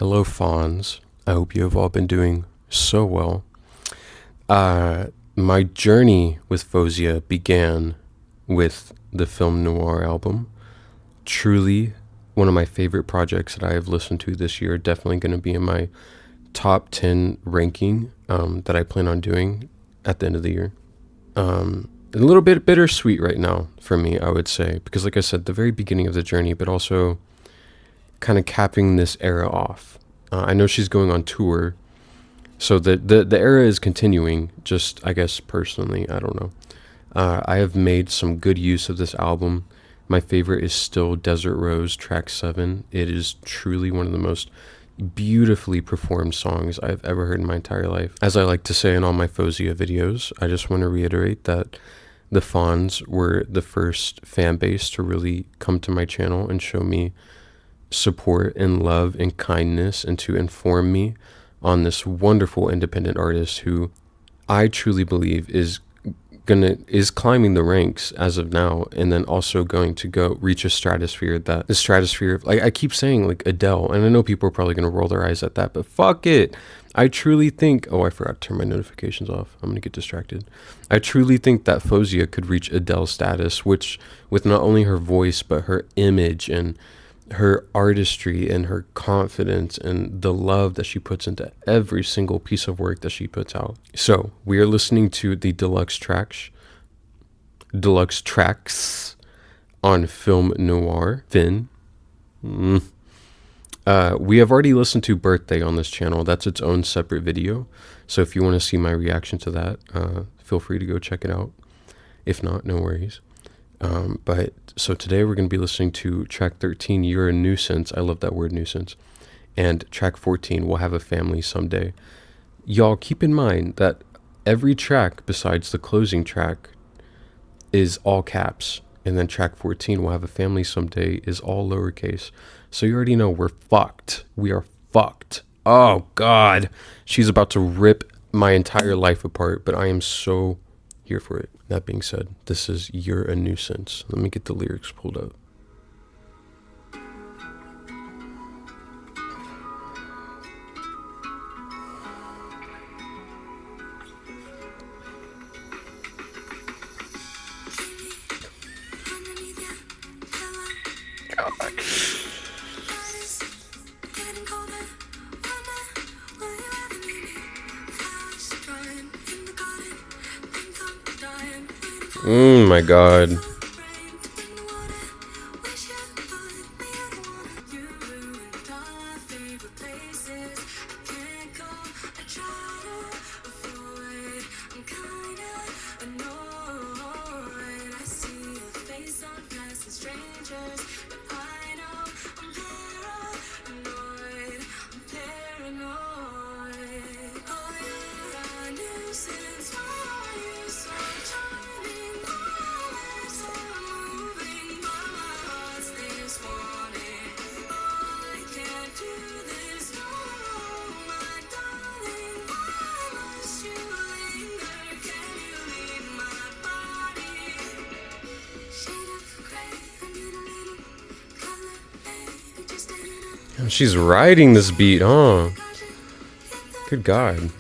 Hello, fawns. I hope you have all been doing so well. My journey with Faouzia began with the Film Noir album. Truly one of my favorite projects that I have listened to this year. Definitely going to be in my top 10 ranking that I plan on doing at the end of the year. A little bit bittersweet right now for me, I would say, because like I said, the very beginning of the journey, but also kind of capping this era off. I know she's going on tour, so the era is continuing, just, I guess, personally, I don't know. I have made some good use of this album. My favorite is still Desert Rose, track 7. It is truly one of the most beautifully performed songs I've ever heard in my entire life. As I like to say in all my Faouzia videos, I just want to reiterate that the Fawns were the first fan base to really come to my channel and show me support and love and kindness, and to inform me on this wonderful independent artist who I truly believe is climbing the ranks as of now, and then also going to go reach a stratosphere, that the stratosphere of, like I keep saying, like Adele, and I know people are probably going to roll their eyes at that, but fuck it. I truly think, oh, I forgot to turn my notifications off. I'm going to get distracted. I truly think that Faouzia could reach Adele status, which with not only her voice, but her image and her artistry and her confidence and the love that she puts into every single piece of work that she puts out. So we are listening to the deluxe tracks on Film Noir. Finn. We have already listened to Birthday on this channel. That's its own separate video. So if you want to see my reaction to that, feel free to go check it out. If not, no worries. But so today we're going to be listening to track 13, You're a Nuisance. I love that word, nuisance. And track 14, We'll Have a Family Someday. Y'all keep in mind that every track besides the closing track is all caps. And then track 14, We'll Have a Family Someday, is all lowercase. So you already know we're fucked. We are fucked. Oh, God. She's about to rip my entire life apart, but I am so here for it. That being said, this is You're a Nuisance. Let me get the lyrics pulled up. Oh my God. She's riding this beat, huh? Good God.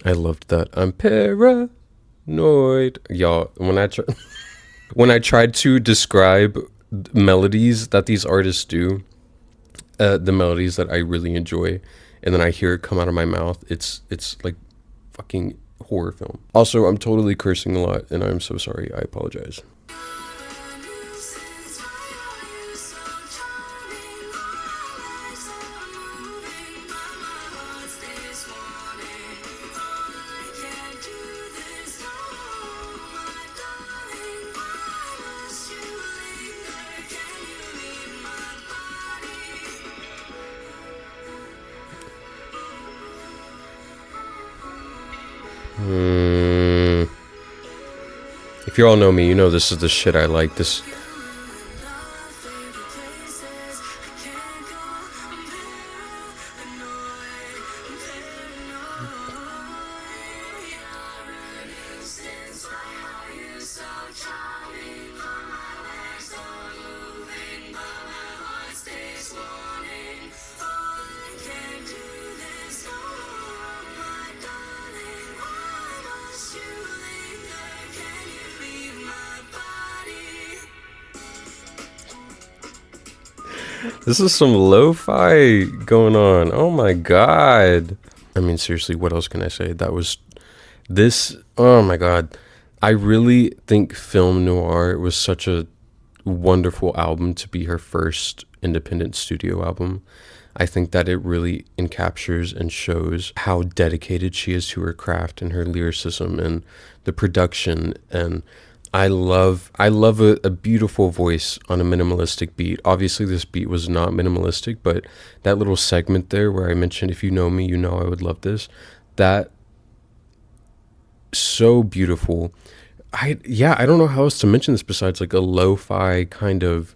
I loved that. I'm paranoid. Y'all, when I tried to describe melodies that these artists do, the melodies that I really enjoy, and then I hear it come out of my mouth, it's like fucking horror film. Also, I'm totally cursing a lot, and I'm so sorry. I apologize. If you all know me, you know this is the shit I like. This. This is some lo-fi going on. Oh my god. I mean, seriously, what else can I say? That was this. Oh my god. I really think Film Noir was such a wonderful album to be her first independent studio album. I think that it really encaptures and shows how dedicated she is to her craft and her lyricism and the production. And I love a beautiful voice on a minimalistic beat. Obviously this beat was not minimalistic, but that little segment there where I mentioned, if you know me, you know I would love this. That, so beautiful. I don't know how else to mention this besides like a lo-fi kind of,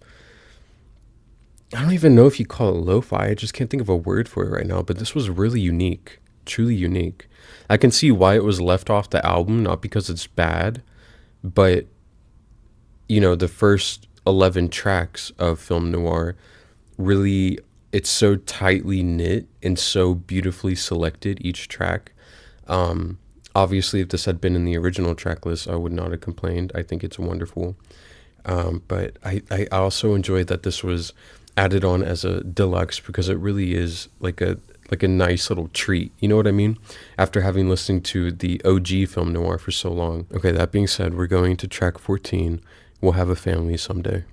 I don't even know if you call it lo-fi. I just can't think of a word for it right now, but this was really unique, truly unique. I can see why it was left off the album, not because it's bad, but you know, the first 11 tracks of Film Noir really, it's so tightly knit and so beautifully selected, each track. Obviously, if this had been in the original track list, I would not have complained. I think it's wonderful. But I also enjoyed that this was added on as a deluxe because it really is like a nice little treat. You know what I mean? After having listened to the OG Film Noir for so long. Okay, that being said, we're going to track 14. We'll have a family someday.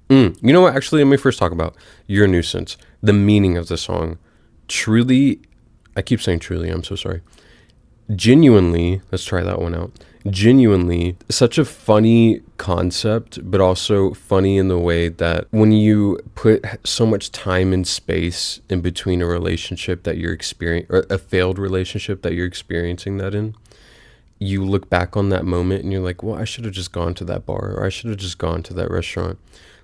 You know what? Actually, let me first talk about Your Nuisance. The meaning of the song. Truly, I keep saying truly, I'm so sorry. Genuinely, let's try that one out. Genuinely, such a funny concept, but also funny in the way that when you put so much time and space in between a relationship that you're experiencing, or a failed relationship that you're experiencing that in, you look back on that moment and you're like, well, I should have just gone to that bar, or I should have just gone to that restaurant.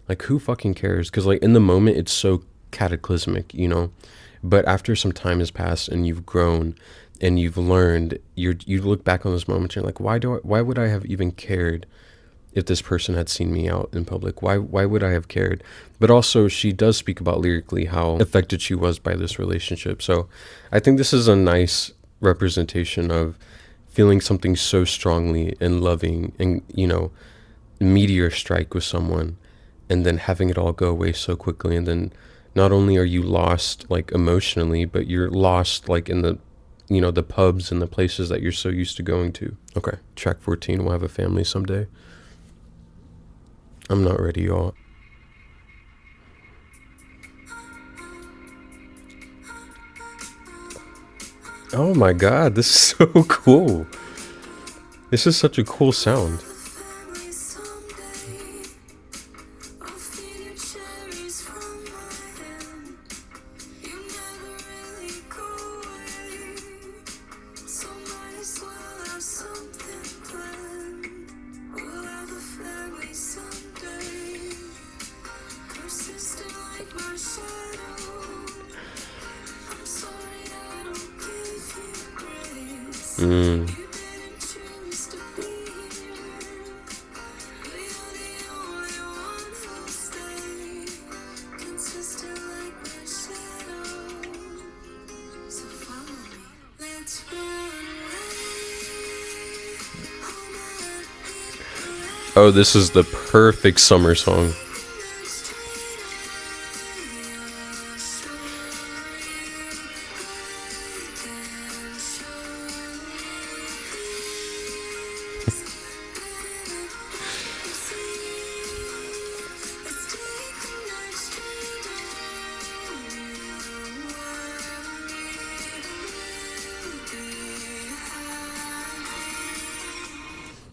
Like, who fucking cares? Because like in the moment, it's so cataclysmic, you know? But after some time has passed and you've grown and you've learned, you look back on those moments and you're like, why would I have even cared if this person had seen me out in public? Why would I have cared? But also, she does speak about lyrically how affected she was by this relationship. So I think this is a nice representation of feeling something so strongly and loving and, you know, meteor strike with someone and then having it all go away so quickly. And then not only are you lost like emotionally, but you're lost like in the, you know, the pubs and the places that you're so used to going to. Okay, track 14, We'll Have a Family Someday. I'm not ready, y'all. Oh my god, this is so cool. This is such a cool sound. Oh, this is the perfect summer song.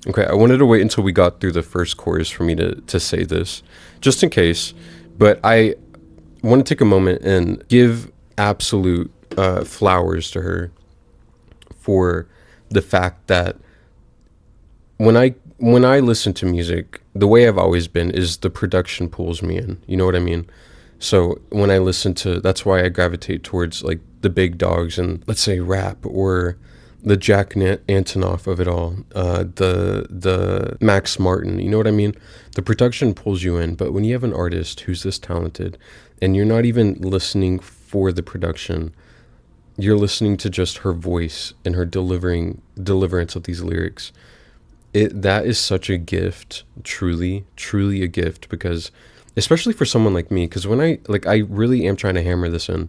Okay, I wanted to wait until we got through the first chorus for me to say this, just in case, but I want to take a moment and give absolute flowers to her for the fact that when I listen to music, the way I've always been is the production pulls me in. You know what I mean? So when I listen to, that's why I gravitate towards like the big dogs and let's say rap or the Antonoff of it all, the Max Martin. You know what I mean? The production pulls you in, but when you have an artist who's this talented, and you're not even listening for the production, you're listening to just her voice and her delivering deliverance of these lyrics. That is such a gift, truly a gift, because especially for someone like me, because when I really am trying to hammer this in.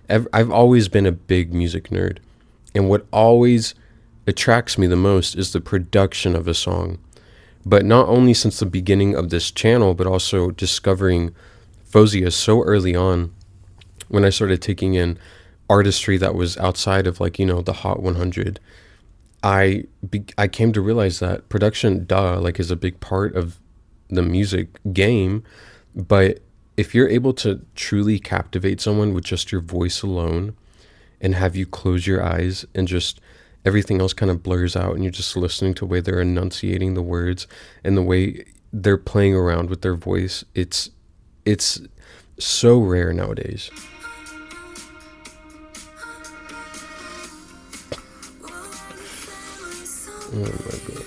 I've always been a big music nerd, and what always attracts me the most is the production of a song. But not only since the beginning of this channel, but also discovering Faouzia so early on, when I started taking in artistry that was outside of, like, the Hot 100. I came to realize that production, like, is a big part of the music game. But if you're able to truly captivate someone with just your voice alone, and have you close your eyes and just everything else kind of blurs out, and you're just listening to the way they're enunciating the words and the way they're playing around with their voice, it's so rare nowadays. Oh my god.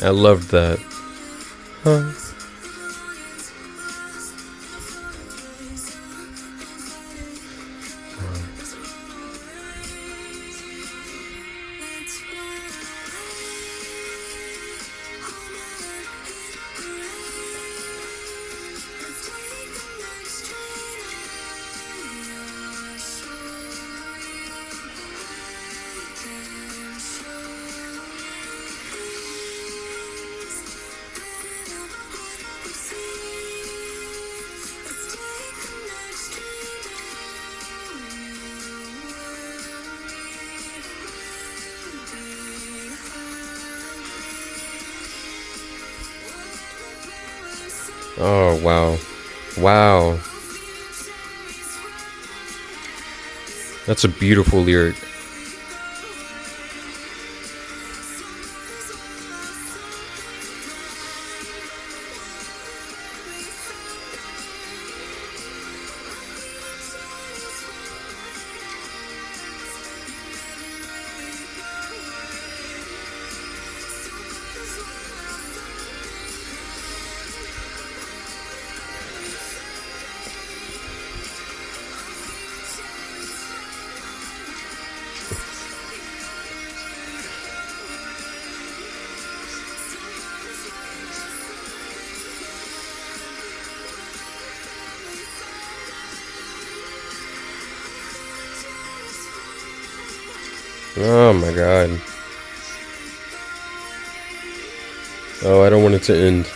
I love that. Huh. Oh, wow. Wow. That's a beautiful lyric. Oh my god. Oh, I don't want it to end.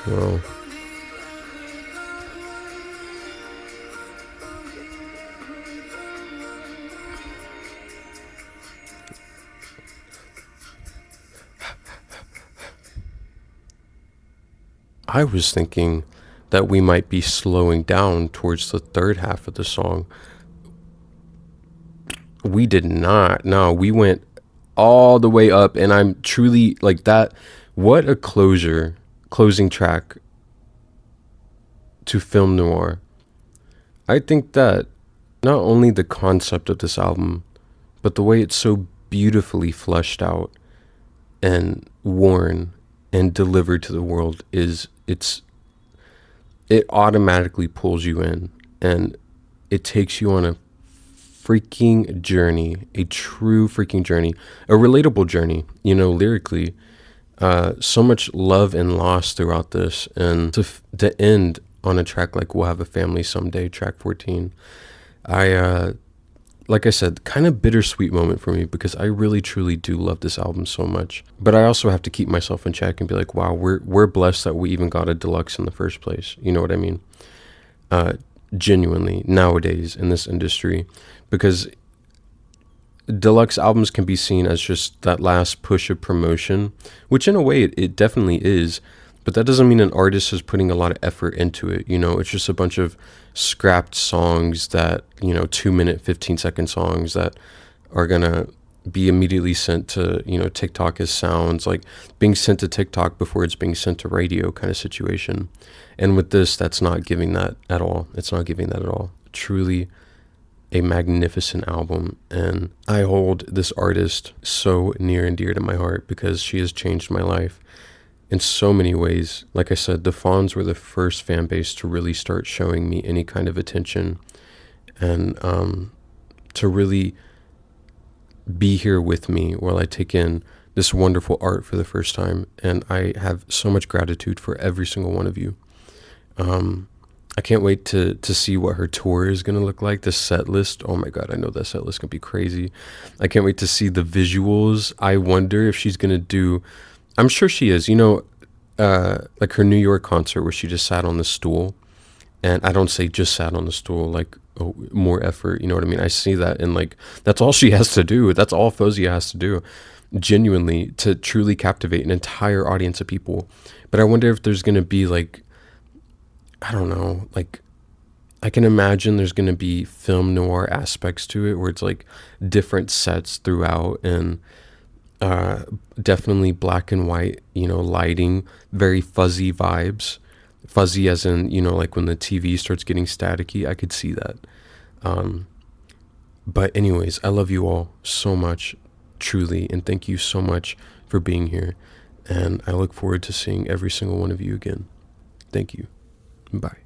Wow. I was thinking that we might be slowing down towards the third half of the song. We did not. No, we went all the way up, and I'm truly like that. What a closing track to Film Noir. I think that not only the concept of this album, but the way it's so beautifully fleshed out and worn and delivered to the world it automatically pulls you in, and it takes you on a freaking journey, a true freaking journey, a relatable journey, lyrically. So much love and loss throughout this, and to end on a track like We'll Have a Family Someday, track 14. like I said, kind of bittersweet moment for me because I really truly do love this album so much. But I also have to keep myself in check and be like, wow, we're blessed that we even got a deluxe in the first place. You know what I mean? Genuinely nowadays in this industry, because deluxe albums can be seen as just that last push of promotion, which in a way it definitely is, but that doesn't mean an artist is putting a lot of effort into it. You know, it's just a bunch of scrapped songs that, 2 minute, 15-second songs that are gonna be immediately sent to, TikTok as sounds, like being sent to TikTok before it's being sent to radio kind of situation. And with this, that's not giving that at all. It's not giving that at all. Truly a magnificent album, and I hold this artist so near and dear to my heart because she has changed my life in so many ways. Like I said, the Fawns were the first fan base to really start showing me any kind of attention, and to really be here with me while I take in this wonderful art for the first time. And I have so much gratitude for every single one of you. I can't wait to see what her tour is going to look like, the set list. Oh my God, I know that set list can be crazy. I can't wait to see the visuals. I wonder if she's going to do, I'm sure she is, like her New York concert where she just sat on the stool. And I don't say just sat on the stool, like, oh, more effort, you know what I mean? I see that, and like, that's all she has to do. That's all Faouzia has to do, genuinely, to truly captivate an entire audience of people. But I wonder if there's going to be like, I don't know, like, I can imagine there's going to be film noir aspects to it where it's like different sets throughout, and definitely black and white, lighting, very fuzzy vibes. Fuzzy as in, like when the TV starts getting staticky, I could see that. But anyways, I love you all so much, truly, and thank you so much for being here. And I look forward to seeing every single one of you again. Thank you. Bye.